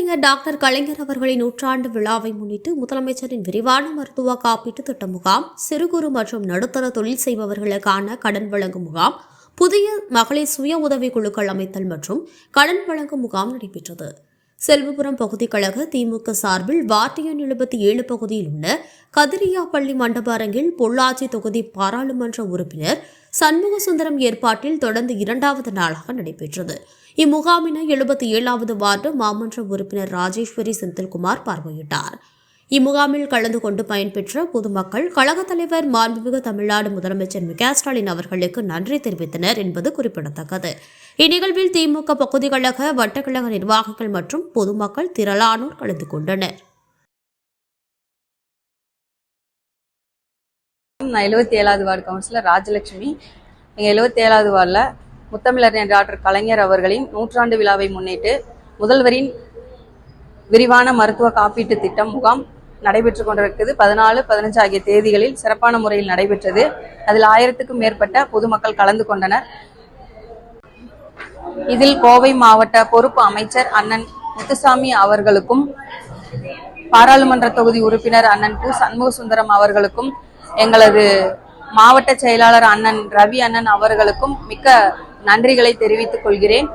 முத்தமிழறிஞர் டாக்டர் கலைஞர் அவர்களின் நூற்றாண்டு விழாவை முன்னிட்டு முதலமைச்சரின் விரிவான மருத்துவ காப்பீட்டு திட்ட முகாம், சிறு குறு மற்றும் நடுத்தர தொழில் செய்பவர்களுக்கான கடன் வழங்கும் முகாம், புதிய மகளிர் சுய உதவி குழுக்கள் அமைத்தல் மற்றும் கடன் வழங்கும் முகாம் நடைபெற்றது. செல்வபுரம் பகுதி கழக திமுக சார்பில் வார்டு எண் 77 பகுதியில் உள்ள கதிரியாப்பள்ளி மண்டப அரங்கில் பொள்ளாச்சி தொகுதி பாராளுமன்ற உறுப்பினர் சண்முக சுந்தரம் ஏற்பாட்டில் தொடர்ந்து 2வது நாளாக நடைபெற்றது. இம்முகாமினை 77வது வார்டு மாமன்ற உறுப்பினர் ராஜேஸ்வரி செந்தில்குமார் பார்வையிட்டார். இம்முகாமில் கலந்து கொண்டு பயன்பெற்ற பொதுமக்கள் கழகத் தலைவர் மாண்புமிகு தமிழ்நாடு முதலமைச்சர் மு க ஸ்டாலின் அவர்களுக்கு நன்றி தெரிவித்தனர் என்பது குறிப்பிடத்தக்கது. இந்நிகழ்வில் திமுக பகுதி கழக வட்டக்கழக நிர்வாகிகள் மற்றும் பொதுமக்கள் திரளானோர் கலந்து கொண்டனர். நான் 77வது வார்டு கவுன்சிலர் ராஜலட்சுமி. எங்கள் 77வது வார்டில் முத்தமிழறிஞர் டாக்டர் கலைஞர் அவர்களின் நூற்றாண்டு விழாவை முன்னிட்டு முதல்வரின் விரிவான மருத்துவ காப்பீட்டு திட்டம் முகாம் நடைபெற்று கொண்டிருக்கிறது. 14, 15 ஆகிய தேதிகளில் சிறப்பான முறையில் நடைபெற்றது. அதில் 1000க்கும் மேற்பட்ட பொதுமக்கள் கலந்து கொண்டனர். இதில் கோவை மாவட்ட பொறுப்பு அமைச்சர் அண்ணன் முத்துசாமி அவர்களுக்கும், பாராளுமன்ற தொகுதி உறுப்பினர் அண்ணன் கு சண்முக சுந்தரம் அவர்களுக்கும், எங்களது மாவட்ட செயலாளர் அண்ணன் ரவி அண்ணன் அவர்களுக்கும் மிக்க நன்றிகளை தெரிவித்துக் கொள்கிறேன்.